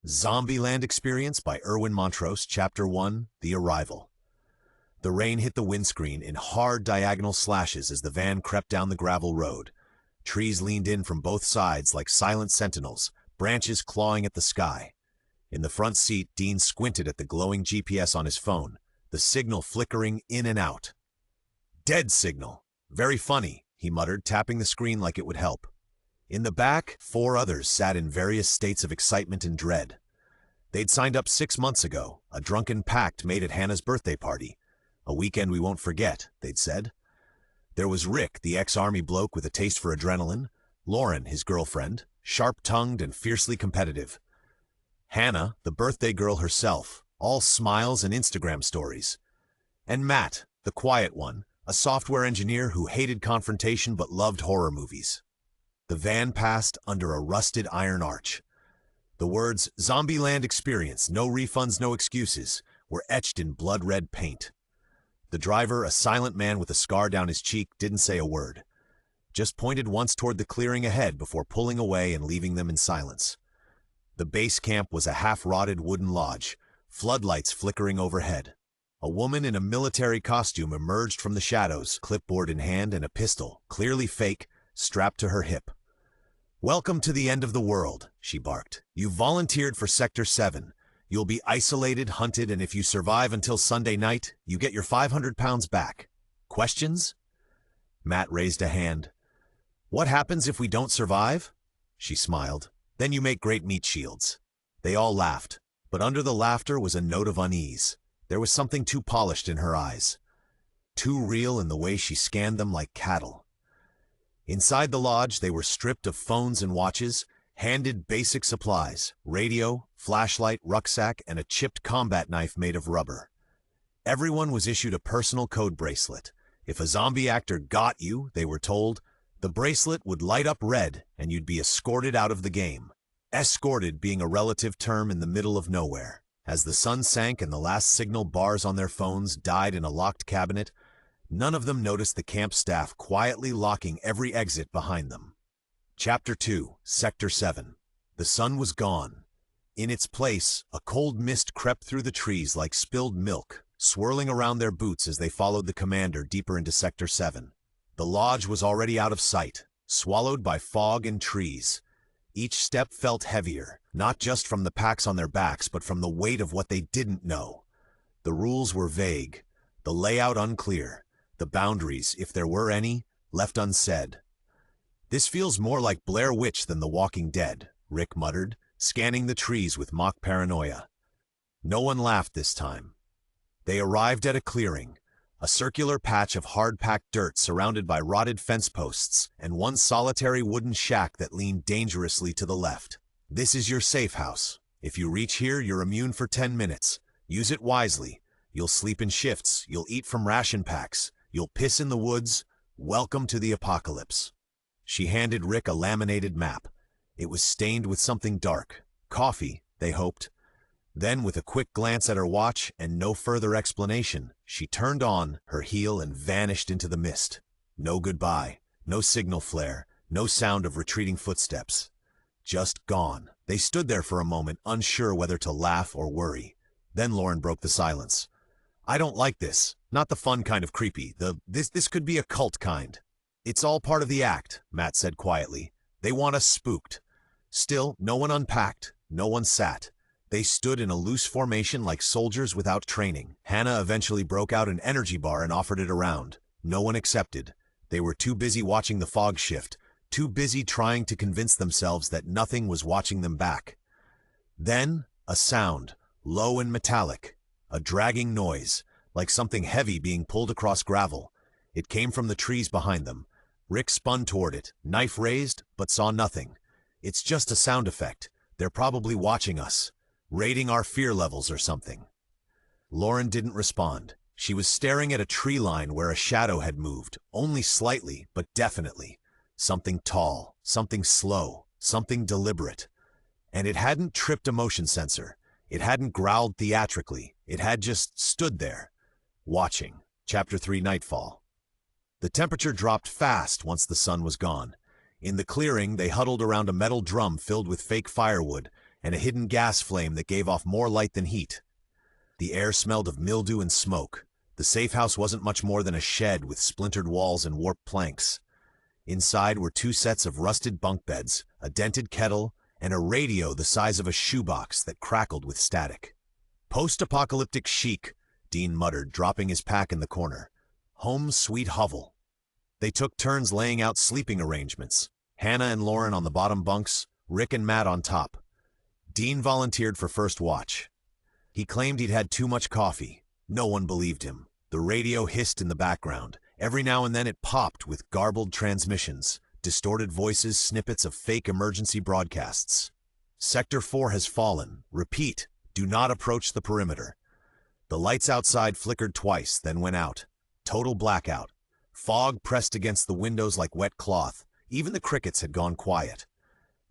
Zombieland Experience by Irwin Montrose, Chapter 1, The Arrival. The rain hit the windscreen in hard diagonal slashes as the van crept down the gravel road. Trees leaned in from both sides like silent sentinels, branches clawing at the sky. In the front seat, Dean squinted at the glowing GPS on his phone, the signal flickering in and out. Dead signal. Very funny, he muttered, tapping the screen like it would help. In the back, 4 others sat in various states of excitement and dread. They'd signed up 6 months ago, a drunken pact made at Hannah's birthday party. A weekend we won't forget, they'd said. There was Rick, the ex-army bloke with a taste for adrenaline. Lauren, his girlfriend, sharp-tongued and fiercely competitive. Hannah, the birthday girl herself, all smiles and Instagram stories. And Matt, the quiet one, a software engineer who hated confrontation but loved horror movies. The van passed under a rusted iron arch. The words, "Zombieland Experience, no refunds, no excuses," were etched in blood-red paint. The driver, a silent man with a scar down his cheek, didn't say a word. Just pointed once toward the clearing ahead before pulling away and leaving them in silence. The base camp was a half-rotted wooden lodge, floodlights flickering overhead. A woman in a military costume emerged from the shadows, clipboard in hand and a pistol, clearly fake, strapped to her hip. "Welcome to the end of the world," she barked. "You volunteered for Sector 7. You'll be isolated, hunted, and if you survive until Sunday night, you get your 500 pounds back. Questions?" Matt raised a hand. "What happens if we don't survive?" She smiled. "Then you make great meat shields." They all laughed, but under the laughter was a note of unease. There was something too polished in her eyes, too real in the way she scanned them like cattle. Inside the lodge, they were stripped of phones and watches, handed basic supplies, radio, flashlight, rucksack, and a chipped combat knife made of rubber. Everyone was issued a personal code bracelet. If a zombie actor got you, they were told, the bracelet would light up red and you'd be escorted out of the game. Escorted being a relative term in the middle of nowhere. As the sun sank and the last signal bars on their phones died in a locked cabinet, none of them noticed the camp staff quietly locking every exit behind them. Chapter 2, Sector 7. The sun was gone. In its place, a cold mist crept through the trees like spilled milk, swirling around their boots as they followed the commander deeper into Sector 7. The lodge was already out of sight, swallowed by fog and trees. Each step felt heavier, not just from the packs on their backs, but from the weight of what they didn't know. The rules were vague, the layout unclear. The boundaries, if there were any, left unsaid. "This feels more like Blair Witch than The Walking Dead," Rick muttered, scanning the trees with mock paranoia. No one laughed this time. They arrived at a clearing, a circular patch of hard-packed dirt surrounded by rotted fence posts and one solitary wooden shack that leaned dangerously to the left. "This is your safe house. If you reach here, you're immune for 10 minutes. Use it wisely. You'll sleep in shifts. You'll eat from ration packs. You'll piss in the woods. Welcome to the apocalypse." She handed Rick a laminated map. It was stained with something dark. Coffee, they hoped. Then, with a quick glance at her watch and no further explanation, she turned on her heel and vanished into the mist. No goodbye, no signal flare, no sound of retreating footsteps. Just gone. They stood there for a moment, unsure whether to laugh or worry. Then Lauren broke the silence. "I don't like this. Not the fun kind of creepy. This could be a cult kind." "It's all part of the act," Matt said quietly. "They want us spooked." Still, no one unpacked. No one sat. They stood in a loose formation like soldiers without training. Hannah eventually broke out an energy bar and offered it around. No one accepted. They were too busy watching the fog shift, too busy trying to convince themselves that nothing was watching them back. Then, a sound, low and metallic, a dragging noise, like something heavy being pulled across gravel. It came from the trees behind them. Rick spun toward it, knife raised, but saw nothing. "It's just a sound effect. They're probably watching us, rating our fear levels or something." Lauren didn't respond. She was staring at a tree line where a shadow had moved, only slightly, but definitely. Something tall, something slow, something deliberate. And it hadn't tripped a motion sensor. It hadn't growled theatrically. It had just stood there, watching. Chapter 3, Nightfall. The temperature dropped fast once the sun was gone. In the clearing, they huddled around a metal drum filled with fake firewood, and a hidden gas flame that gave off more light than heat. The air smelled of mildew and smoke. The safe house wasn't much more than a shed with splintered walls and warped planks. Inside were 2 sets of rusted bunk beds, a dented kettle, and a radio the size of a shoebox that crackled with static. "Post-apocalyptic chic," Dean muttered, dropping his pack in the corner. "Home sweet hovel." They took turns laying out sleeping arrangements. Hannah and Lauren on the bottom bunks, Rick and Matt on top. Dean volunteered for first watch. He claimed he'd had too much coffee. No one believed him. The radio hissed in the background. Every now and then it popped with garbled transmissions, distorted voices, snippets of fake emergency broadcasts. "Sector 4 has fallen. Repeat, do not approach the perimeter." The lights outside flickered twice, then went out. Total blackout. Fog pressed against the windows like wet cloth. Even the crickets had gone quiet.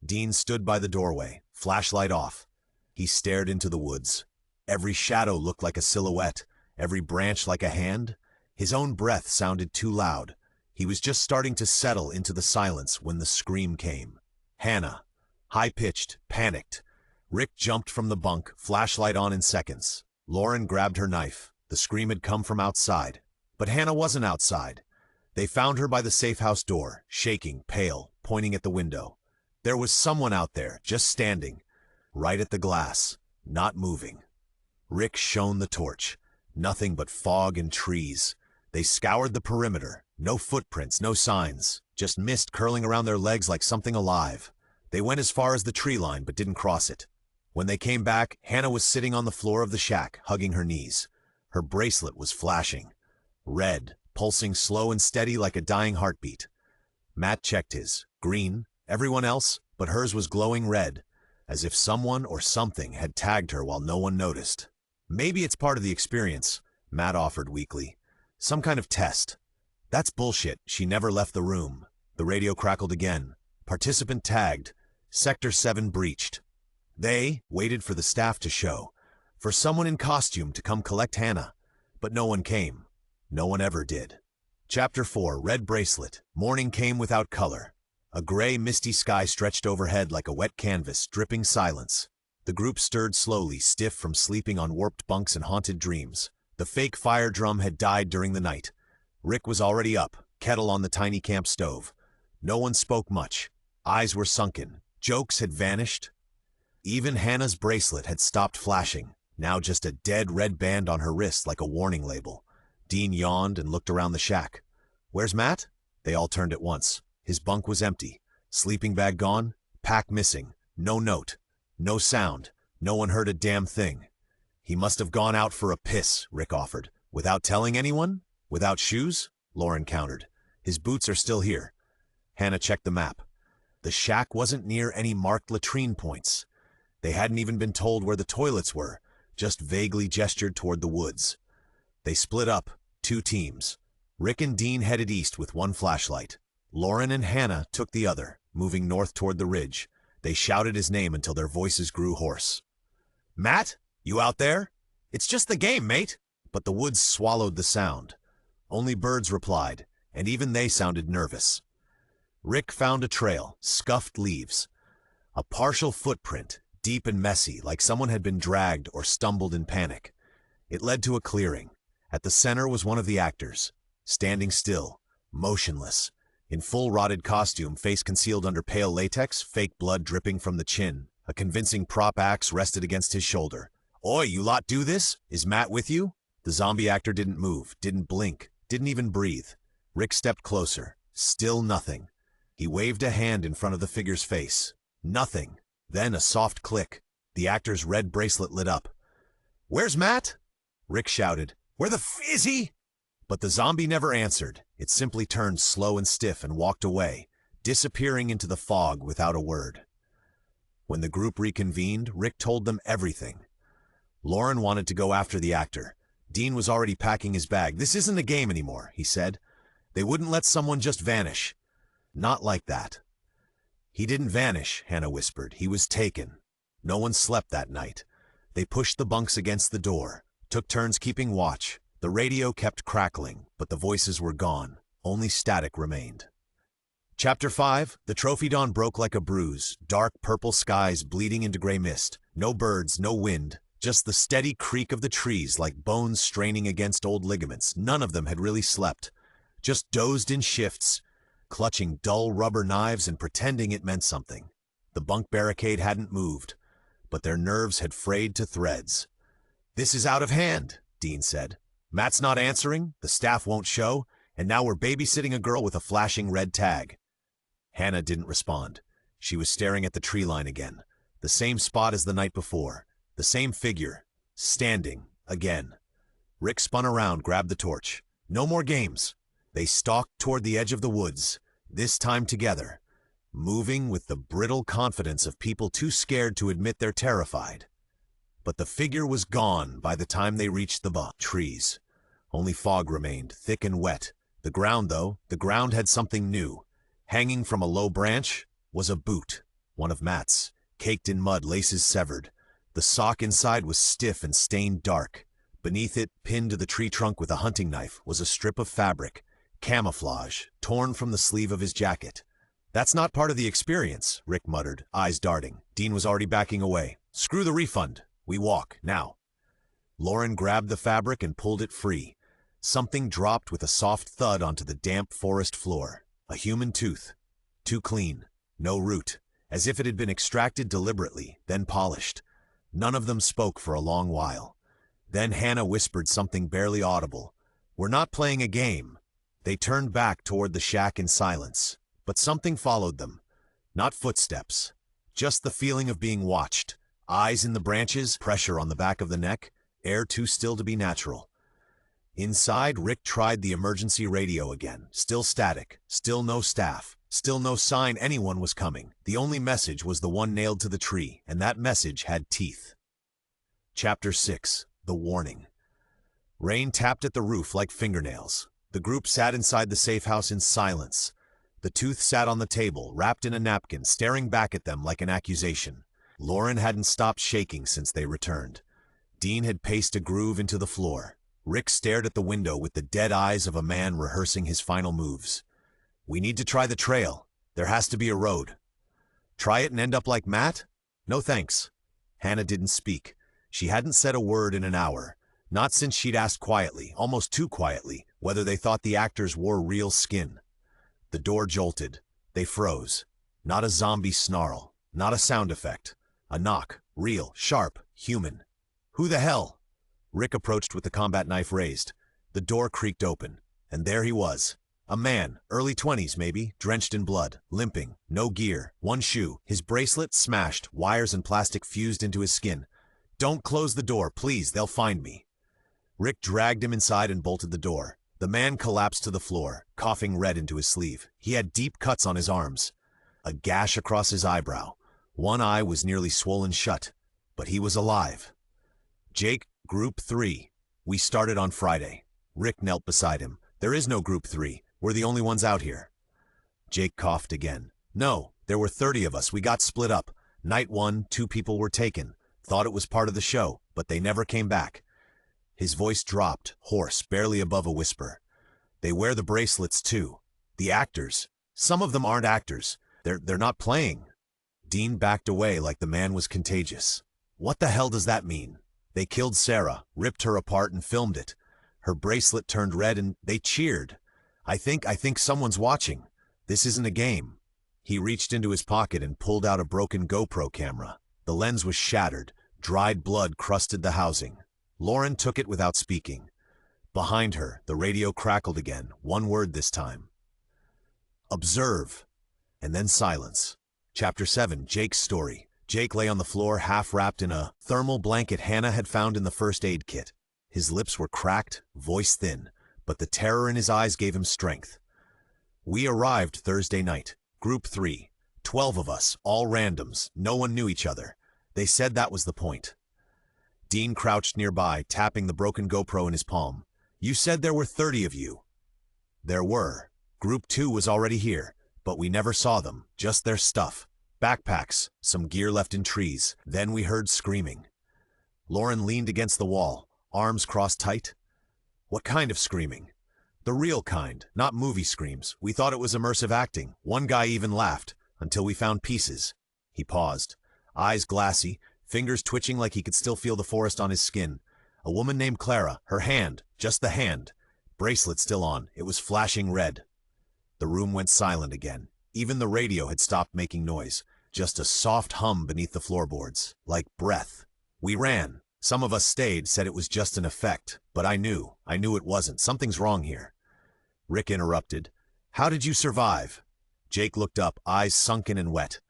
Dean stood by the doorway, flashlight off. He stared into the woods. Every shadow looked like a silhouette, every branch like a hand. His own breath sounded too loud. He was just starting to settle into the silence when the scream came. Hannah. High-pitched, panicked. Rick jumped from the bunk, flashlight on in seconds. Lauren grabbed her knife. The scream had come from outside. But Hannah wasn't outside. They found her by the safe house door, shaking, pale, pointing at the window. There was someone out there, just standing, right at the glass, not moving. Rick shone the torch. Nothing but fog and trees. They scoured the perimeter. No footprints, no signs. Just mist curling around their legs like something alive. They went as far as the tree line, but didn't cross it. When they came back, Hannah was sitting on the floor of the shack, hugging her knees. Her bracelet was flashing. Red, pulsing slow and steady like a dying heartbeat. Matt checked his. Green. Everyone else, but hers was glowing red, as if someone or something had tagged her while no one noticed. "Maybe it's part of the experience," Matt offered weakly. "Some kind of test." "That's bullshit. She never left the room." The radio crackled again. "Participant tagged. Sector 7 breached." They waited for the staff to show, for someone in costume to come collect Hannah, but no one came. No one ever did. Chapter 4, Red Bracelet. Morning came without color. A gray, misty sky stretched overhead like a wet canvas, dripping silence. The group stirred slowly, stiff from sleeping on warped bunks and haunted dreams. The fake fire drum had died during the night. Rick was already up, kettle on the tiny camp stove. No one spoke much. Eyes were sunken. Jokes had vanished. Even Hannah's bracelet had stopped flashing, now just a dead red band on her wrist like a warning label. Dean yawned and looked around the shack. "Where's Matt?" They all turned at once. His bunk was empty. Sleeping bag gone. Pack missing. No note. No sound. No one heard a damn thing. "He must have gone out for a piss," Rick offered. "Without telling anyone? Without shoes?" Lauren countered. "His boots are still here." Hannah checked the map. The shack wasn't near any marked latrine points. They hadn't even been told where the toilets were, just vaguely gestured toward the woods. They split up, 2 teams. Rick and Dean headed east with one flashlight. Lauren and Hannah took the other, moving north toward the ridge. They shouted his name until their voices grew hoarse. "Matt, you out there? It's just the game, mate." But the woods swallowed the sound. Only birds replied, and even they sounded nervous. Rick found a trail, scuffed leaves. A partial footprint, deep and messy, like someone had been dragged or stumbled in panic. It led to a clearing. At the center was one of the actors, standing still, motionless, in full rotted costume, face concealed under pale latex, fake blood dripping from the chin. A convincing prop axe rested against his shoulder. "Oi, you lot do this? Is Matt with you?" The zombie actor didn't move, didn't blink, didn't even breathe. Rick stepped closer. Still nothing. He waved a hand in front of the figure's face. Nothing. Then a soft click. The actor's red bracelet lit up. "Where's Matt?" Rick shouted. "Where the f is he?" But the zombie never answered. It simply turned slow and stiff and walked away, disappearing into the fog without a word. When the group reconvened, Rick told them everything. Lauren wanted to go after the actor. Dean was already packing his bag. "This isn't a game anymore," he said. "They wouldn't let someone just vanish. Not like that." "He didn't vanish," Hannah whispered. "He was taken." No one slept that night. They pushed the bunks against the door, took turns keeping watch. The radio kept crackling, but the voices were gone. Only static remained. Chapter 5, the trophy dawn broke like a bruise, dark purple skies bleeding into gray mist. No birds, no wind, just the steady creak of the trees like bones straining against old ligaments. None of them had really slept, just dozed in shifts, clutching dull rubber knives and pretending it meant something. The bunk barricade hadn't moved, but their nerves had frayed to threads. "This is out of hand," Dean said. "Matt's not answering, the staff won't show, and now we're babysitting a girl with a flashing red tag." Hannah didn't respond. She was staring at the tree line again. The same spot as the night before. The same figure. Standing. Again. Rick spun around, grabbed the torch. No more games. They stalked toward the edge of the woods, this time together, moving with the brittle confidence of people too scared to admit they're terrified. But the figure was gone by the time they reached the trees. Only fog remained, thick and wet. The ground, though, the ground had something new. Hanging from a low branch was a boot, one of Matt's, caked in mud, laces severed. The sock inside was stiff and stained dark. Beneath it, pinned to the tree trunk with a hunting knife, was a strip of fabric, camouflage, torn from the sleeve of his jacket. "That's not part of the experience," Rick muttered, eyes darting. Dean was already backing away. "Screw the refund. We walk, now." Lauren grabbed the fabric and pulled it free. Something dropped with a soft thud onto the damp forest floor. A human tooth. Too clean. No root. As if it had been extracted deliberately, then polished. None of them spoke for a long while. Then Hannah whispered something barely audible. "We're not playing a game." They turned back toward the shack in silence. But something followed them. Not footsteps. Just the feeling of being watched. Eyes in the branches, pressure on the back of the neck, air too still to be natural. Inside, Rick tried the emergency radio again. Still static, still no staff, still no sign anyone was coming. The only message was the one nailed to the tree, and that message had teeth. Chapter 6, The Warning. Rain tapped at the roof like fingernails. The group sat inside the safe house in silence. The tooth sat on the table, wrapped in a napkin, staring back at them like an accusation. Lauren hadn't stopped shaking since they returned. Dean had paced a groove into the floor. Rick stared at the window with the dead eyes of a man rehearsing his final moves. "We need to try the trail. There has to be a road." "Try it and end up like Matt?" "No thanks." Hannah didn't speak. She hadn't said a word in an hour. Not since she'd asked quietly, almost too quietly, whether they thought the actors wore real skin. The door jolted. They froze. Not a zombie snarl. Not a sound effect. A knock. Real. Sharp. Human. "Who the hell?" Rick approached with the combat knife raised. The door creaked open, and there he was. A man, early 20s maybe, drenched in blood, limping, no gear, one shoe, his bracelet smashed, wires and plastic fused into his skin. "Don't close the door, please, they'll find me." Rick dragged him inside and bolted the door. The man collapsed to the floor, coughing red into his sleeve. He had deep cuts on his arms. A gash across his eyebrow. One eye was nearly swollen shut, but he was alive. "Jake, Group 3. We started on Friday." Rick knelt beside him. "There is no Group 3. We're the only ones out here." Jake coughed again. "No, there were 30 of us. We got split up. Night 1, 2 people were taken. Thought it was part of the show, but they never came back." His voice dropped, hoarse, barely above a whisper. "They wear the bracelets too. The actors. Some of them aren't actors. They're not playing." Dean backed away like the man was contagious. "What the hell does that mean? They killed Sarah, ripped her apart and filmed it. Her bracelet turned red and they cheered. I think someone's watching. This isn't a game." He reached into his pocket and pulled out a broken GoPro camera. The lens was shattered. Dried blood crusted the housing. Lauren took it without speaking. Behind her, the radio crackled again, one word this time. "Observe." And then silence. Chapter 7, Jake's story. Jake lay on the floor, half wrapped in a thermal blanket Hannah had found in the first aid kit. His lips were cracked, voice thin, but the terror in his eyes gave him strength. "We arrived Thursday night. Group 3. 12 of us, all randoms. No one knew each other. They said that was the point." Dean crouched nearby, tapping the broken GoPro in his palm. "You said there were 30 of you." "There were. Group 2 was already here, but we never saw them, just their stuff. Backpacks, some gear left in trees. Then we heard screaming." Lauren leaned against the wall, arms crossed tight. "What kind of screaming?" The real kind, not movie screams. We thought it was immersive acting. One guy even laughed, until we found pieces. He paused, eyes glassy, fingers twitching like he could still feel the forest on his skin. A woman named Clara, her hand, just the hand. Bracelet still on, it was flashing red. The room went silent again. Even the radio had stopped making noise. Just a soft hum beneath the floorboards, like breath. We ran. Some of us stayed, said it was just an effect. But I knew it wasn't. Something's wrong here. Rick interrupted. How did you survive? Jake looked up, eyes sunken and wet.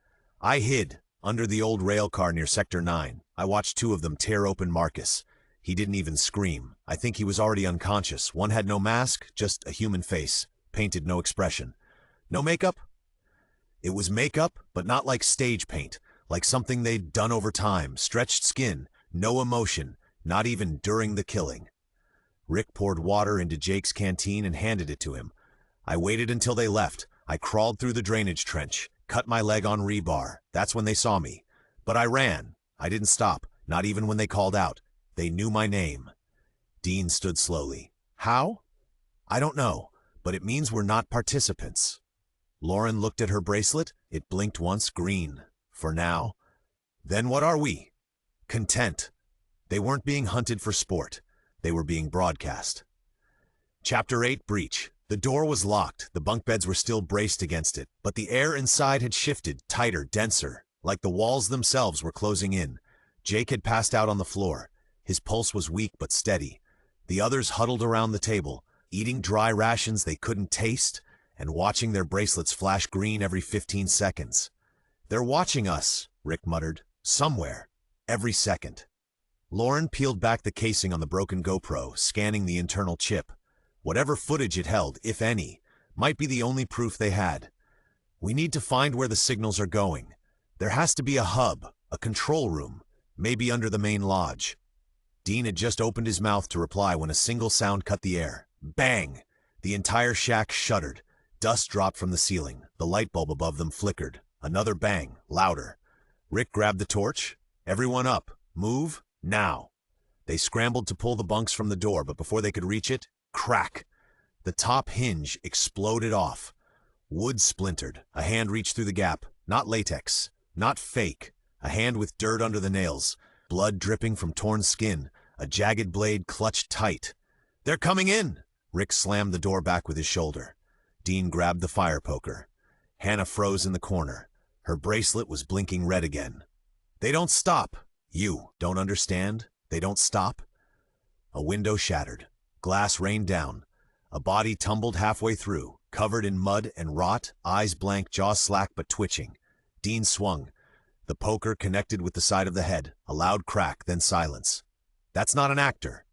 I hid, under the old rail car near Sector 9. I watched two of them tear open Marcus. He didn't even scream. I think he was already unconscious. One had no mask, just a human face, painted no expression. No makeup? It was makeup, but not like stage paint, like something they'd done over time, stretched skin, no emotion, not even during the killing. Rick poured water into Jake's canteen and handed it to him. I waited until they left. I crawled through the drainage trench, cut my leg on rebar. That's when they saw me. But I ran. I didn't stop, not even when they called out. They knew my name. Dean stood slowly. How? I don't know, but it means we're not participants. Lauren looked at her bracelet. It blinked once, green. For now. Then what are we? Content. They weren't being hunted for sport. They were being broadcast. Chapter 8, Breach. The door was locked. The bunk beds were still braced against it, but the air inside had shifted, tighter, denser, like the walls themselves were closing in. Jake had passed out on the floor. His pulse was weak but steady. The others huddled around the table, eating dry rations they couldn't taste, and watching their bracelets flash green every 15 seconds. They're watching us, Rick muttered. Somewhere. Every second. Lauren peeled back the casing on the broken GoPro, scanning the internal chip. Whatever footage it held, if any, might be the only proof they had. We need to find where the signals are going. There has to be a hub, a control room, maybe under the main lodge. Dean had just opened his mouth to reply when a single sound cut the air. Bang! The entire shack shuddered. Dust dropped from the ceiling. The light bulb above them flickered. Another bang, louder. Rick grabbed the torch. Everyone up. Move. Now. They scrambled to pull the bunks from the door, but before they could reach it, crack! The top hinge exploded off. Wood splintered. A hand reached through the gap. Not latex. Not fake. A hand with dirt under the nails. Blood dripping from torn skin. A jagged blade clutched tight. They're coming in! Rick slammed the door back with his shoulder. Dean grabbed the fire poker. Hannah froze in the corner. Her bracelet was blinking red again. They don't stop. You don't understand? They don't stop? A window shattered. Glass rained down. A body tumbled halfway through, covered in mud and rot, eyes blank, jaw slack but twitching. Dean swung. The poker connected with the side of the head. A loud crack, then silence. That's not an actor.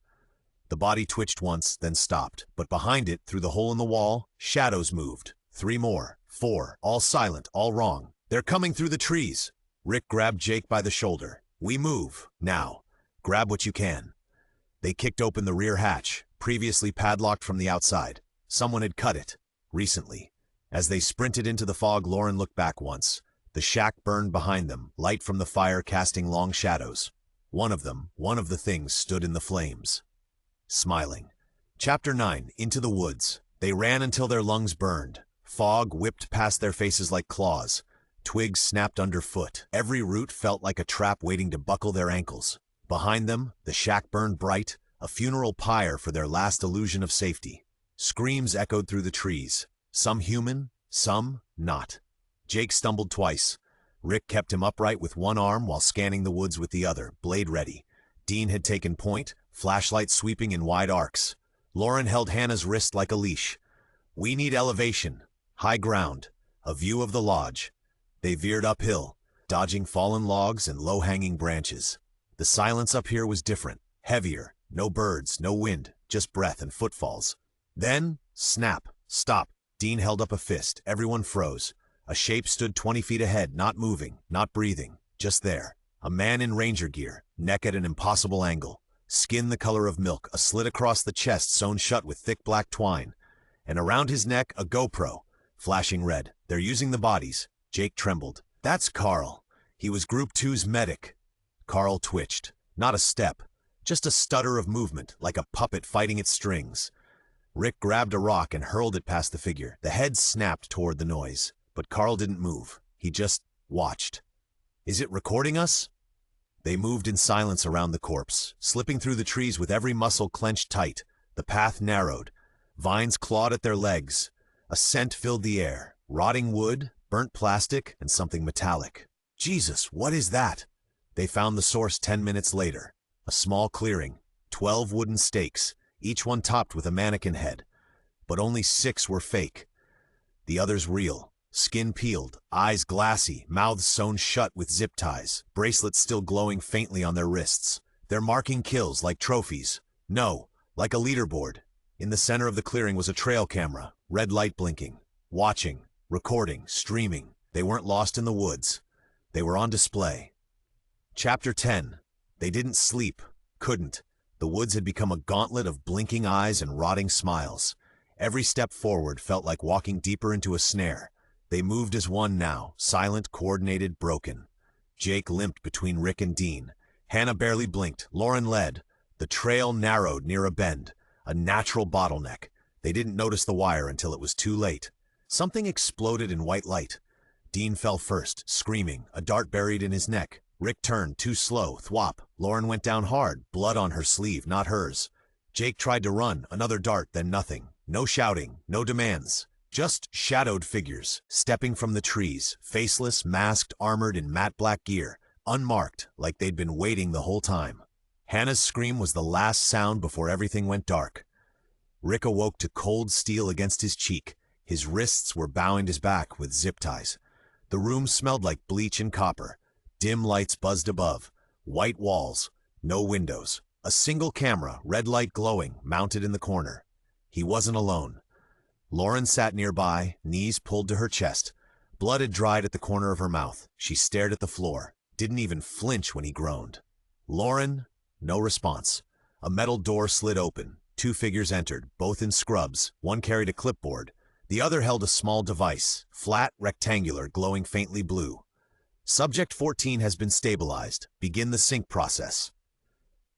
The body twitched once, then stopped. But behind it, through the hole in the wall, shadows moved. 3 more. 4. All silent, all wrong. They're coming through the trees. Rick grabbed Jake by the shoulder. We move. Now. Grab what you can. They kicked open the rear hatch, previously padlocked from the outside. Someone had cut it. Recently. As they sprinted into the fog, Lauren looked back once. The shack burned behind them, light from the fire casting long shadows. One of them, one of the things, stood in the flames. Smiling. Chapter 9, Into the Woods. They ran until their lungs burned. Fog whipped past their faces like claws. Twigs snapped underfoot. Every root felt like a trap waiting to buckle their ankles. Behind them, the shack burned bright, a funeral pyre for their last illusion of safety. Screams echoed through the trees. Some human, some not. Jake stumbled twice. Rick kept him upright with one arm while scanning the woods with the other, blade ready. Dean had taken point, flashlight sweeping in wide arcs. Lauren held Hannah's wrist like a leash. We need elevation, high ground, a view of the lodge. They veered uphill, dodging fallen logs and low-hanging branches. The silence up here was different, heavier. No birds, no wind, just breath and footfalls. Then, snap, stop. Dean held up a fist. Everyone froze. A shape stood 20 feet ahead, not moving, not breathing, just there. A man in ranger gear, neck at an impossible angle. Skin the color of milk, a slit across the chest sewn shut with thick black twine. And around his neck, a GoPro, flashing red. They're using the bodies. Jake trembled. That's Carl. He was Group 2's medic. Carl twitched. Not a step. Just a stutter of movement, like a puppet fighting its strings. Rick grabbed a rock and hurled it past the figure. The head snapped toward the noise, but Carl didn't move. He just watched. Is it recording us? They moved in silence around the corpse, slipping through the trees with every muscle clenched tight. The path narrowed. Vines clawed at their legs. A scent filled the air. Rotting wood, burnt plastic, and something metallic. Jesus, what is that? They found the source 10 minutes later. A small clearing, 12 wooden stakes, each one topped with a mannequin head. But only 6 were fake. The others real. Skin peeled, eyes glassy, mouths sewn shut with zip ties, bracelets still glowing faintly on their wrists. They're marking kills like trophies. No, like a leaderboard. In the center of the clearing was a trail camera, red light blinking. Watching, recording, streaming. They weren't lost in the woods. They were on display. Chapter 10. They didn't sleep. Couldn't. The woods had become a gauntlet of blinking eyes and rotting smiles. Every step forward felt like walking deeper into a snare. They moved as one now, silent, coordinated, broken. Jake limped between Rick and Dean. Hannah barely blinked. Lauren led. The trail narrowed near a bend, a natural bottleneck. They didn't notice the wire until it was too late. Something exploded in white light. Dean fell first, screaming, a dart buried in his neck. Rick turned, too slow, thwop. Lauren went down hard, blood on her sleeve, not hers. Jake tried to run, another dart, then nothing. No shouting, no demands. Just shadowed figures, stepping from the trees, faceless, masked, armored in matte black gear, unmarked, like they'd been waiting the whole time. Hannah's scream was the last sound before everything went dark. Rick awoke to cold steel against his cheek. His wrists were bound his back with zip ties. The room smelled like bleach and copper. Dim lights buzzed above. White walls, no windows. A single camera, red light glowing, mounted in the corner. He wasn't alone. Lauren sat nearby, knees pulled to her chest. Blood had dried at the corner of her mouth. She stared at the floor, didn't even flinch when he groaned. Lauren, no response. A metal door slid open. 2 figures entered, both in scrubs. One carried a clipboard. The other held a small device, flat, rectangular, glowing faintly blue. Subject 14 has been stabilized. Begin the sync process.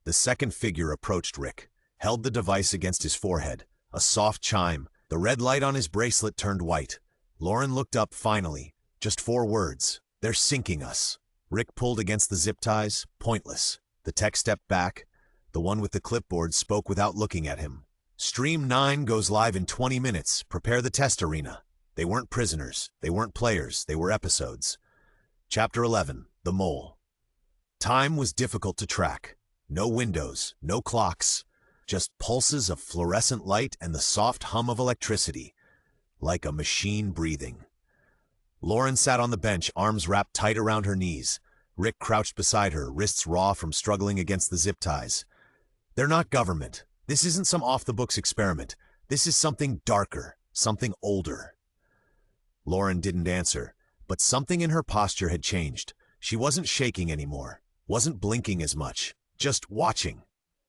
The second figure approached Rick, held the device against his forehead. A soft chime. The red light on his bracelet turned white. Lauren looked up finally. Just 4 words. They're syncing us. Rick pulled against the zip ties. Pointless. The tech stepped back. The one with the clipboard spoke without looking at him. Stream 9 goes live in 20 minutes. Prepare the test arena. They weren't prisoners. They weren't players. They were episodes. Chapter 11. The Mole. Time was difficult to track. No windows. No clocks. Just pulses of fluorescent light and the soft hum of electricity, like a machine breathing. Lauren sat on the bench, arms wrapped tight around her knees. Rick crouched beside her, wrists raw from struggling against the zip ties. They're not government. This isn't some off-the-books experiment. This is something darker, something older. Lauren didn't answer, but something in her posture had changed. She wasn't shaking anymore, wasn't blinking as much, just watching.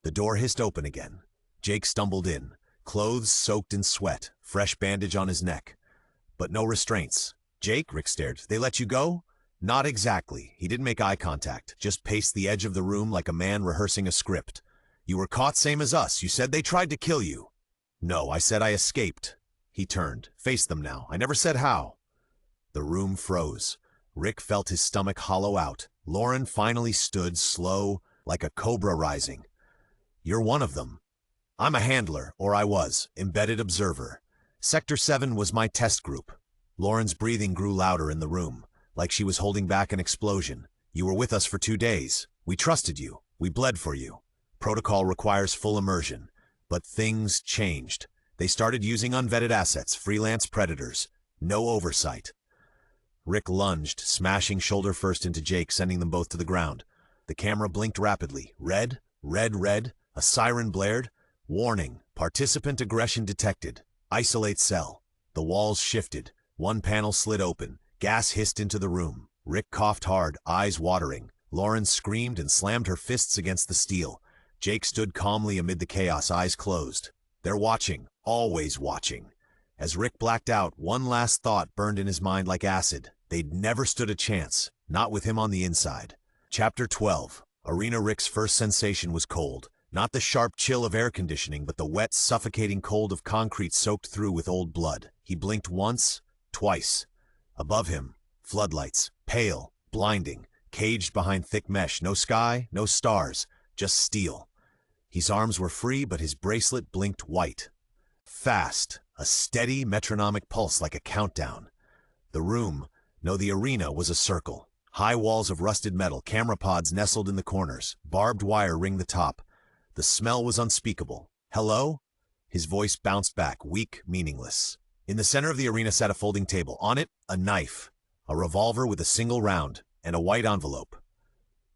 The door hissed open again. Jake stumbled in, clothes soaked in sweat, fresh bandage on his neck. But no restraints. Jake, Rick stared. They let you go? Not exactly. He didn't make eye contact, just paced the edge of the room like a man rehearsing a script. You were caught same as us. You said they tried to kill you. No, I said I escaped. He turned, faced them now. I never said how. The room froze. Rick felt his stomach hollow out. Lauren finally stood, slow, like a cobra rising. You're one of them. I'm a handler, or I was, embedded observer. Sector 7 was my test group. Lauren's breathing grew louder in the room, like she was holding back an explosion. You were with us for 2 days. We trusted you. We bled for you. Protocol requires full immersion. But things changed. They started using unvetted assets, freelance predators. No oversight. Rick lunged, smashing shoulder first into Jake, sending them both to the ground. The camera blinked rapidly. Red, red, red. A siren blared. Warning, participant aggression detected. Isolate cell. The walls shifted. One panel slid open. Gas hissed into the room. Rick coughed hard, eyes watering. Lauren screamed and slammed her fists against the steel. Jake stood calmly amid the chaos, eyes closed. They're watching, always watching. As Rick blacked out, one last thought burned in his mind like acid. They'd never stood a chance, not with him on the inside. Chapter 12. Arena. Rick's first sensation was cold. Not the sharp chill of air conditioning, but the wet, suffocating cold of concrete soaked through with old blood. He blinked once, twice. Above him, floodlights, pale, blinding, caged behind thick mesh. No sky, no stars, just steel. His arms were free, but his bracelet blinked white. Fast, a steady metronomic pulse like a countdown. The room, no, the arena, was a circle. High walls of rusted metal, camera pods nestled in the corners, barbed wire ringed the top. The smell was unspeakable. Hello? His voice bounced back, weak, meaningless. In the center of the arena sat a folding table. On it, a knife, a revolver with a single round, and a white envelope.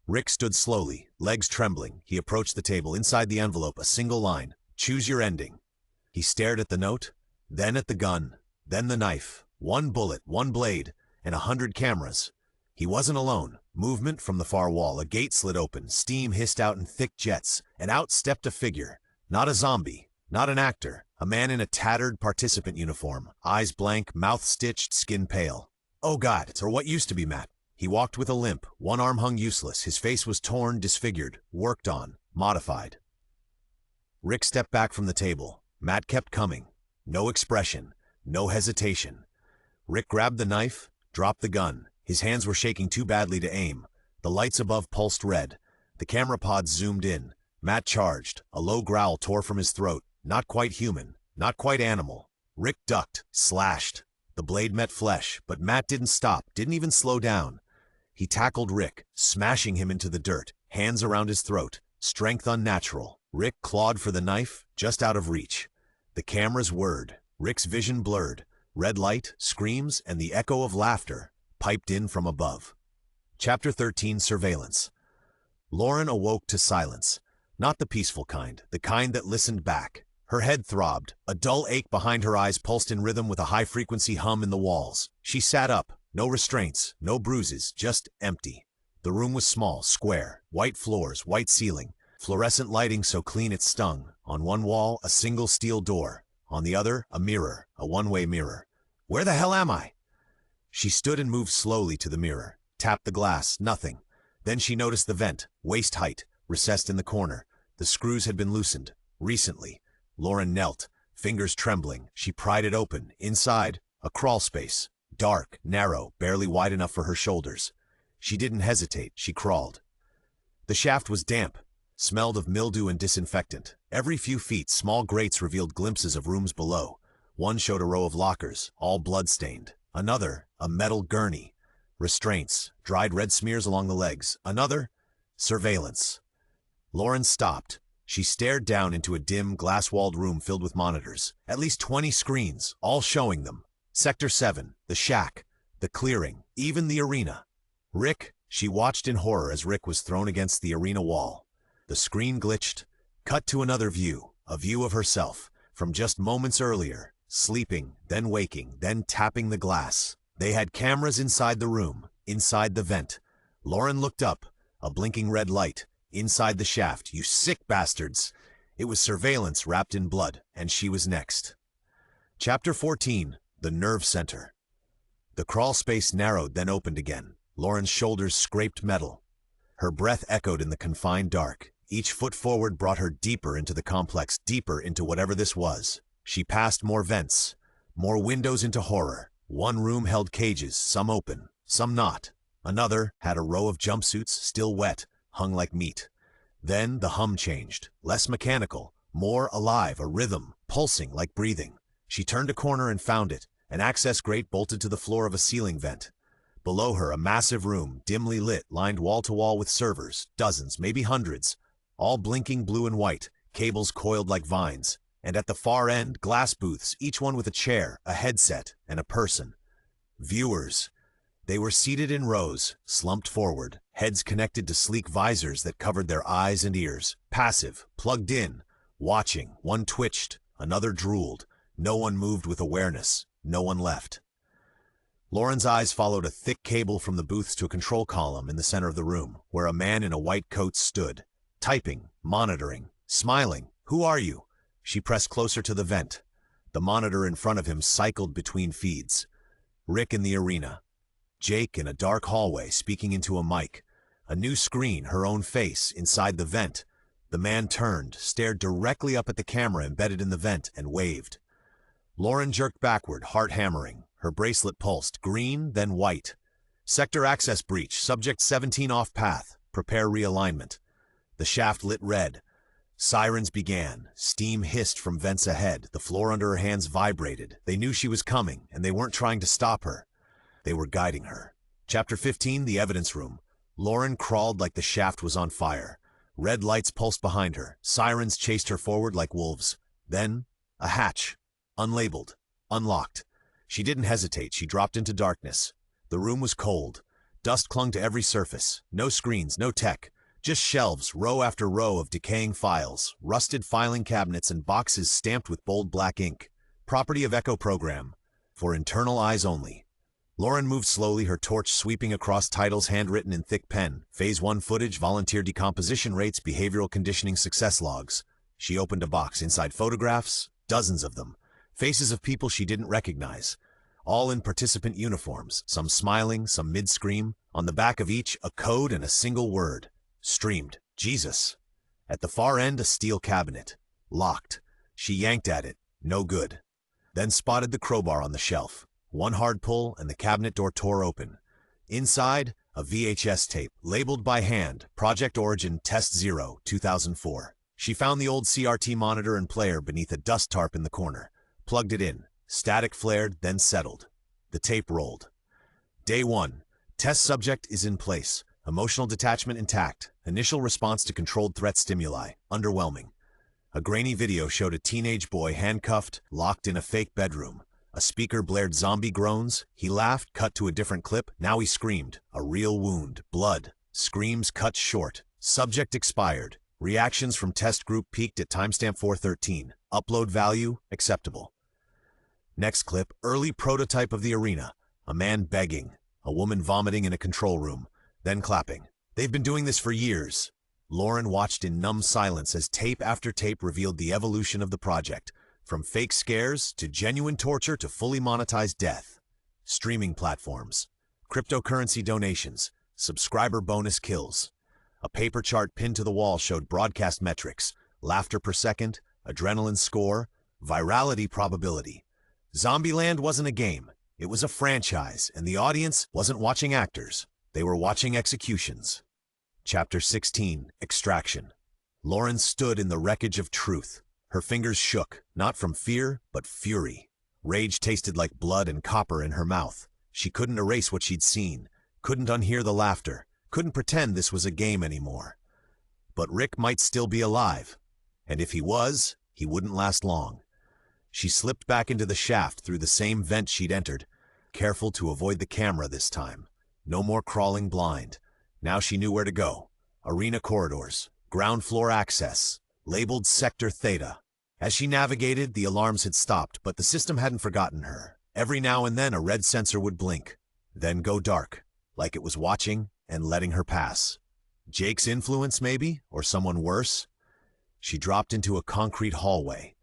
Rick stood slowly, legs trembling. He approached the table. Inside the envelope, a single line. Choose your ending. He stared at the note, then at the gun, then the knife. 1 bullet, 1 blade, and 100 cameras. He wasn't alone. Movement from the far wall. A gate slid open. Steam hissed out in thick jets, and out stepped a figure. Not a zombie, not an actor. A man in a tattered participant uniform. Eyes blank, mouth stitched, skin pale. Oh God, or what used to be Matt. He walked with a limp. One arm hung useless. His face was torn, disfigured, worked on, modified. Rick stepped back from the table. Matt kept coming. No expression, no hesitation. Rick grabbed the knife, dropped the gun. His hands were shaking too badly to aim. The lights above pulsed red. The camera pods zoomed in. Matt charged. A low growl tore from his throat. Not quite human, not quite animal. Rick ducked, slashed. The blade met flesh, but Matt didn't stop, didn't even slow down. He tackled Rick, smashing him into the dirt, hands around his throat, strength unnatural. Rick clawed for the knife, just out of reach. The cameras whirred. Rick's vision blurred. Red light, screams, and the echo of laughter piped in from above. Chapter 13, Surveillance. Lauren awoke to silence. Not the peaceful kind, the kind that listened back. Her head throbbed. A dull ache behind her eyes pulsed in rhythm with a high-frequency hum in the walls. She sat up. No restraints, no bruises, just empty. The room was small, square, white floors, white ceiling, fluorescent lighting so clean it stung. On one wall, a single steel door. On the other, a mirror, a one-way mirror. Where the hell am I? She stood and moved slowly to the mirror. Tapped the glass, nothing. Then she noticed the vent, waist height, recessed in the corner. The screws had been loosened. Recently. Lauren knelt, fingers trembling. She pried it open. Inside, a crawl space. Dark, narrow, barely wide enough for her shoulders. She didn't hesitate. She crawled. The shaft was damp, smelled of mildew and disinfectant. Every few feet, small grates revealed glimpses of rooms below. One showed a row of lockers, all blood-stained. Another, a metal gurney. Restraints, dried red smears along the legs. Another, surveillance. Lauren stopped. She stared down into a dim, glass-walled room filled with monitors. At least 20 screens, all showing them. Sector 7, the shack, the clearing, even the arena. Rick, she watched in horror as Rick was thrown against the arena wall. The screen glitched, cut to another view, a view of herself, from just moments earlier, sleeping, then waking, then tapping the glass. They had cameras inside the room, inside the vent. Lauren looked up, a blinking red light, inside the shaft. You sick bastards! It was surveillance wrapped in blood, and she was next. Chapter 14. The Nerve Center. The crawl space narrowed, then opened again. Lauren's shoulders scraped metal. Her breath echoed in the confined dark. Each foot forward brought her deeper into the complex, deeper into whatever this was. She passed more vents, more windows into horror. One room held cages, some open, some not. Another had a row of jumpsuits, still wet, hung like meat. Then the hum changed, less mechanical, more alive, a rhythm, pulsing like breathing. She turned a corner and found it. An access grate bolted to the floor of a ceiling vent. Below her, a massive room, dimly lit, lined wall-to-wall with servers, dozens, maybe hundreds, all blinking blue and white, cables coiled like vines. And at the far end, glass booths, each one with a chair, a headset, and a person. Viewers. They were seated in rows, slumped forward, heads connected to sleek visors that covered their eyes and ears. Passive, plugged in, watching. One twitched, another drooled. No one moved with awareness. No one left. Lauren's eyes followed a thick cable from the booths to a control column in the center of the room, where a man in a white coat stood, typing, monitoring, smiling. Who are you? She pressed closer to the vent. The monitor in front of him cycled between feeds. Rick in the arena. Jake in a dark hallway speaking into a mic. A new screen, her own face, inside the vent. The man turned, stared directly up at the camera embedded in the vent, and waved. Lauren jerked backward, heart hammering. Her bracelet pulsed, green, then white. Sector access breach, subject 17 off path. Prepare realignment. The shaft lit red. Sirens began. Steam hissed from vents ahead. The floor under her hands vibrated. They knew she was coming, and they weren't trying to stop her. They were guiding her. Chapter 15, the evidence room. Lauren crawled like the shaft was on fire. Red lights pulsed behind her. Sirens chased her forward like wolves. Then, a hatch. Unlabeled. Unlocked. She didn't hesitate. She dropped into darkness. The room was cold. Dust clung to every surface. No screens, no tech. Just shelves, row after row of decaying files, rusted filing cabinets and boxes stamped with bold black ink. Property of Echo Program. For internal eyes only. Lauren moved slowly, her torch sweeping across titles handwritten in thick pen. Phase 1 footage, volunteer decomposition rates, behavioral conditioning success logs. She opened a box. Inside photographs, dozens of them. Faces of people she didn't recognize. All in participant uniforms, some smiling, some mid-scream. On the back of each, a code and a single word. Streamed. Jesus. At the far end, a steel cabinet. Locked. She yanked at it. No good. Then spotted the crowbar on the shelf. One hard pull, and the cabinet door tore open. Inside, a VHS tape, labeled by hand, Project Origin Test 0, 2004. She found the old CRT monitor and player beneath a dust tarp in the corner. Plugged it in. Static flared, then settled. The tape rolled. Day 1. Test subject is in place. Emotional detachment intact. Initial response to controlled threat stimuli. Underwhelming. A grainy video showed a teenage boy handcuffed, locked in a fake bedroom. A speaker blared zombie groans. He laughed, cut to a different clip. Now he screamed. A real wound. Blood. Screams cut short. Subject expired. Reactions from test group peaked at timestamp 413. Upload value, acceptable. Next clip, early prototype of the arena. A man begging. A woman vomiting in a control room. Then clapping. They've been doing this for years. Lauren watched in numb silence as tape after tape revealed the evolution of the project. From fake scares, to genuine torture, to fully monetized death. Streaming platforms. Cryptocurrency donations. Subscriber bonus kills. A paper chart pinned to the wall showed broadcast metrics. Laughter per second, adrenaline score, virality probability. Zombieland wasn't a game. It was a franchise, and the audience wasn't watching actors. They were watching executions. Chapter 16, Extraction. Lauren stood in the wreckage of truth. Her fingers shook, not from fear, but fury. Rage tasted like blood and copper in her mouth. She couldn't erase what she'd seen, couldn't unhear the laughter, couldn't pretend this was a game anymore. But Rick might still be alive, and if he was, he wouldn't last long. She slipped back into the shaft through the same vent she'd entered, careful to avoid the camera this time. No more crawling blind. Now she knew where to go. Arena corridors, ground floor access, labeled Sector Theta. As she navigated, the alarms had stopped, but the system hadn't forgotten her. Every now and then a red sensor would blink, then go dark, like it was watching and letting her pass. Jake's influence, maybe? Or someone worse? She dropped into a concrete hallway.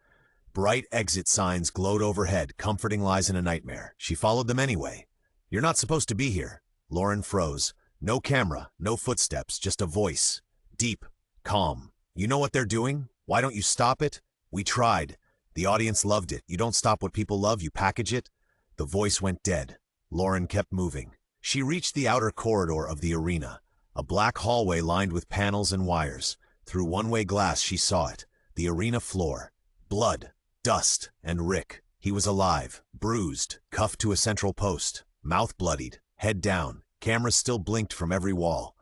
Bright exit signs glowed overhead, comforting lies in a nightmare. She followed them anyway. You're not supposed to be here. Lauren froze. No camera, no footsteps, just a voice. Deep, calm. You know what they're doing? Why don't you stop it? We tried. The audience loved it. You don't stop what people love, you package it. The voice went dead. Lauren kept moving. She reached the outer corridor of the arena. A black hallway lined with panels and wires. Through one-way glass she saw it. The arena floor. Blood, dust, and Rick. He was alive, bruised, cuffed to a central post. Mouth bloodied, head down. Cameras still blinked from every wall.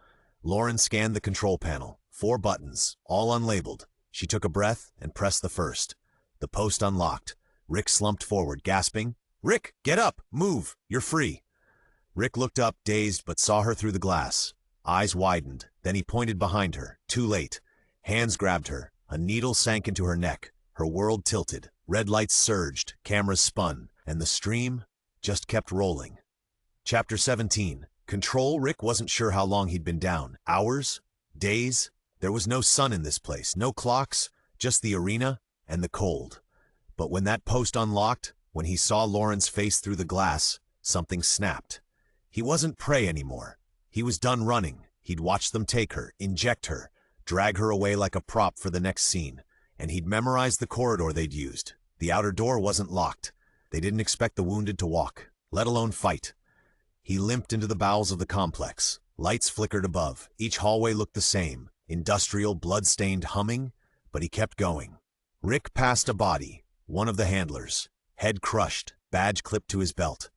Lauren scanned the control panel. 4 buttons, all unlabeled. She took a breath and pressed the first. The post unlocked. Rick slumped forward, gasping. "Rick, get up! Move! You're free!" Rick looked up, dazed, but saw her through the glass. Eyes widened. Then he pointed behind her. Too late. Hands grabbed her. A needle sank into her neck. Her world tilted. Red lights surged. Cameras spun. And the stream just kept rolling. Chapter 17. Control. Rick wasn't sure how long he'd been down. Hours? Days? There was no sun in this place. No clocks. Just the arena and the cold. But when that post unlocked, when he saw Lauren's face through the glass, something snapped. He wasn't prey anymore. He was done running. He'd watched them take her, inject her, drag her away like a prop for the next scene. And he'd memorized the corridor they'd used. The outer door wasn't locked. They didn't expect the wounded to walk, let alone fight. He limped into the bowels of the complex. Lights flickered above. Each hallway looked the same, industrial, blood-stained, humming, but he kept going. Rick passed a body, one of the handlers, head crushed, badge clipped to his belt.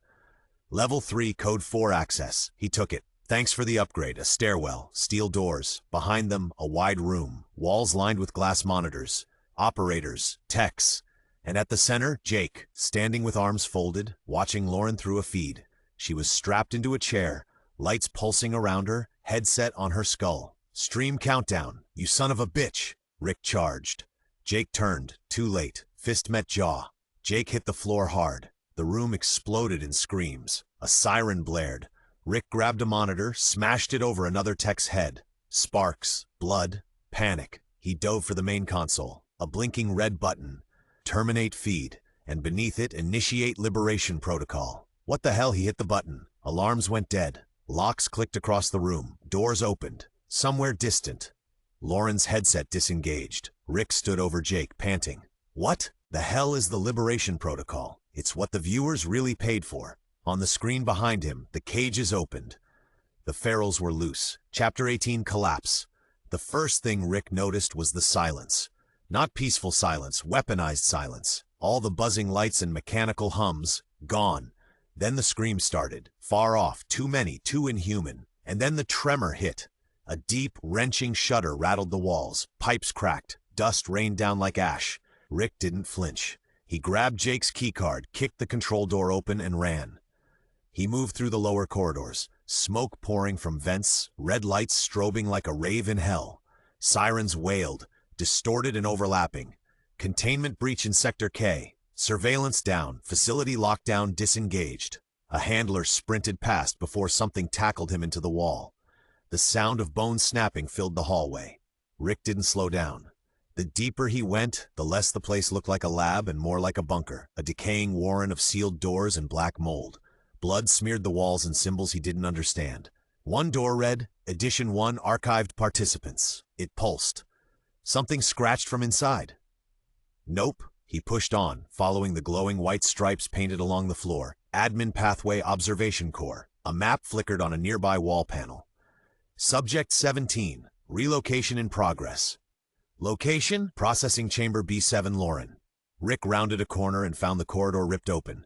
Level 3, Code 4 access. He took it. Thanks for the upgrade. A stairwell, steel doors. Behind them, a wide room, walls lined with glass monitors, operators, techs. And at the center, Jake, standing with arms folded, watching Lauren through a feed. She was strapped into a chair, lights pulsing around her, headset on her skull. Stream countdown. You son of a bitch. Rick charged. Jake turned, too late. Fist met jaw. Jake hit the floor hard. The room exploded in screams. A siren blared. Rick grabbed a monitor, smashed it over another tech's head. Sparks, blood, panic. He dove for the main console. A blinking red button. Terminate feed. And beneath it, initiate liberation protocol. What the hell? He hit the button. Alarms went dead. Locks clicked across the room. Doors opened. Somewhere distant. Lauren's headset disengaged. Rick stood over Jake, panting. What the hell is the liberation protocol? It's what the viewers really paid for. On the screen behind him, the cages opened. The ferals were loose. Chapter 18, Collapse. The first thing Rick noticed was the silence. Not peaceful silence, weaponized silence. All the buzzing lights and mechanical hums, gone. Then the scream started. Far off, too many, too inhuman. And then the tremor hit. A deep, wrenching shudder rattled the walls. Pipes cracked. Dust rained down like ash. Rick didn't flinch. He grabbed Jake's keycard, kicked the control door open, and ran. He moved through the lower corridors. Smoke pouring from vents, red lights strobing like a rave in hell. Sirens wailed, distorted and overlapping. Containment breach in Sector K. Surveillance down, facility lockdown disengaged. A handler sprinted past before something tackled him into the wall. The sound of bones snapping filled the hallway. Rick didn't slow down. The deeper he went, the less the place looked like a lab and more like a bunker, a decaying warren of sealed doors and black mold. Blood smeared the walls and symbols he didn't understand. One door read, Edition 1 Archived Participants. It pulsed. Something scratched from inside. Nope. He pushed on, following the glowing white stripes painted along the floor. Admin Pathway Observation Core. A map flickered on a nearby wall panel. Subject 17. Relocation in progress. Location? Processing Chamber B7 Lauren. Rick rounded a corner and found the corridor ripped open.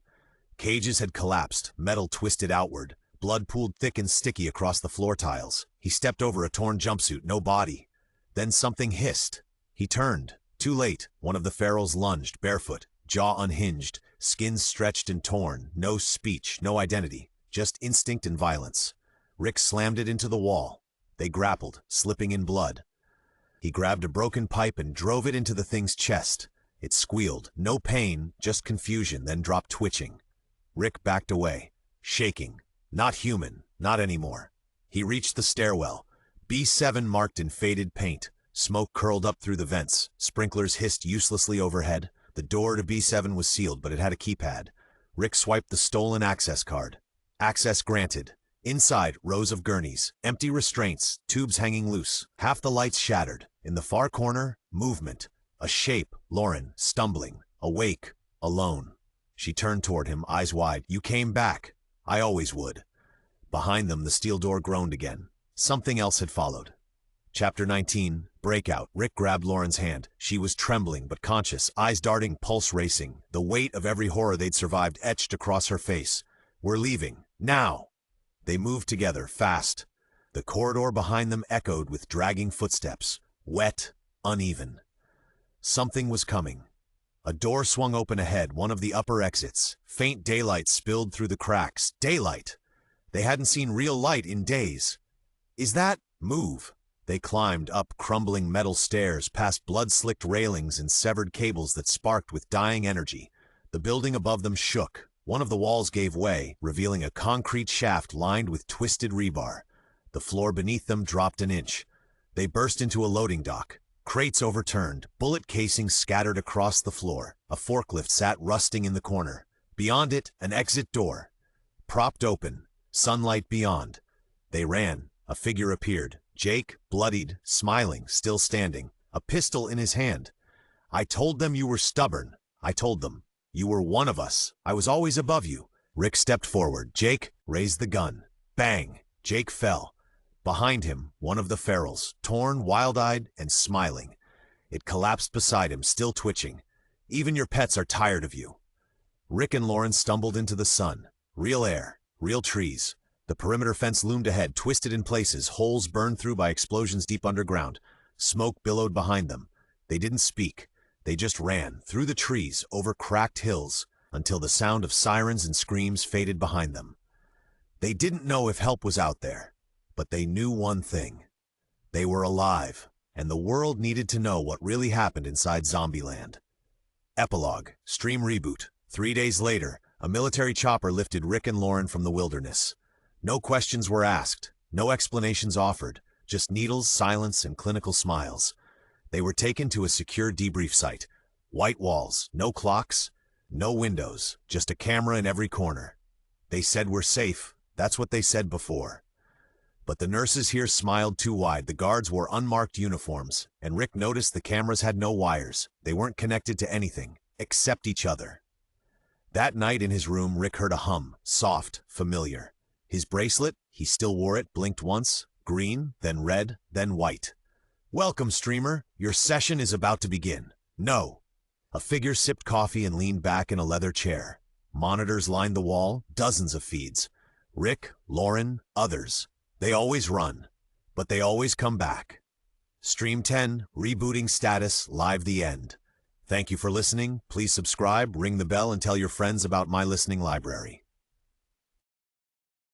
Cages had collapsed, metal twisted outward. Blood pooled thick and sticky across the floor tiles. He stepped over a torn jumpsuit, no body. Then something hissed. He turned. Too late. One of the ferals lunged, barefoot, jaw unhinged, skin stretched and torn. No speech, no identity, just instinct and violence. Rick slammed it into the wall. They grappled, slipping in blood. He grabbed a broken pipe and drove it into the thing's chest. It squealed. No pain, just confusion, then dropped twitching. Rick backed away, shaking. Not human, not anymore. He reached the stairwell. B7 marked in faded paint. Smoke curled up through the vents. Sprinklers hissed uselessly overhead. The door to B7 was sealed, but it had a keypad. Rick swiped the stolen access card. Access granted. Inside, rows of gurneys, empty restraints, tubes hanging loose. Half the lights shattered. In the far corner, movement. A shape, Lauren, stumbling, awake, alone. She turned toward him, eyes wide. You came back. I always would. Behind them, the steel door groaned again. Something else had followed. Chapter 19, Breakout. Rick grabbed Lauren's hand. She was trembling but conscious, eyes darting, pulse racing. The weight of every horror they'd survived etched across her face. We're leaving. Now! They moved together, fast. The corridor behind them echoed with dragging footsteps. Wet, uneven. Something was coming. A door swung open ahead, one of the upper exits. Faint daylight spilled through the cracks. Daylight! They hadn't seen real light in days. Is that? Move. They climbed up crumbling metal stairs, past blood-slicked railings and severed cables that sparked with dying energy. The building above them shook. One of the walls gave way, revealing a concrete shaft lined with twisted rebar. The floor beneath them dropped an inch. They burst into a loading dock. Crates overturned, bullet casings scattered across the floor. A forklift sat rusting in the corner. Beyond it, an exit door. Propped open, sunlight beyond. They ran. A figure appeared. Jake, bloodied, smiling, still standing, a pistol in his hand. "I told them you were stubborn. I told them. You were one of us. I was always above you." Rick stepped forward. Jake raised the gun. Bang! Jake fell. Behind him, one of the ferals, torn, wild-eyed, and smiling. It collapsed beside him, still twitching. "Even your pets are tired of you." Rick and Lauren stumbled into the sun. Real air, real trees. The perimeter fence loomed ahead, twisted in places, holes burned through by explosions deep underground. Smoke billowed behind them. They didn't speak. They just ran, through the trees, over cracked hills, until the sound of sirens and screams faded behind them. They didn't know if help was out there, but they knew one thing. They were alive, and the world needed to know what really happened inside Zombieland. Epilogue, Stream Reboot. 3 days later, a military chopper lifted Rick and Lauren from the wilderness. No questions were asked, no explanations offered, just needles, silence, and clinical smiles. They were taken to a secure debrief site. White walls, no clocks, no windows, just a camera in every corner. They said we're safe. That's what they said before. But the nurses here smiled too wide. The guards wore unmarked uniforms, and Rick noticed the cameras had no wires. They weren't connected to anything, except each other. That night in his room, Rick heard a hum, soft, familiar. His bracelet, he still wore it, blinked once, green, then red, then white. "Welcome, streamer. Your session is about to begin." "No." A figure sipped coffee and leaned back in a leather chair. Monitors lined the wall, dozens of feeds. Rick, Lauren, others. They always run, but they always come back. Stream 10, rebooting status, live the end. Thank you for listening. Please subscribe, ring the bell, and tell your friends about my listening library.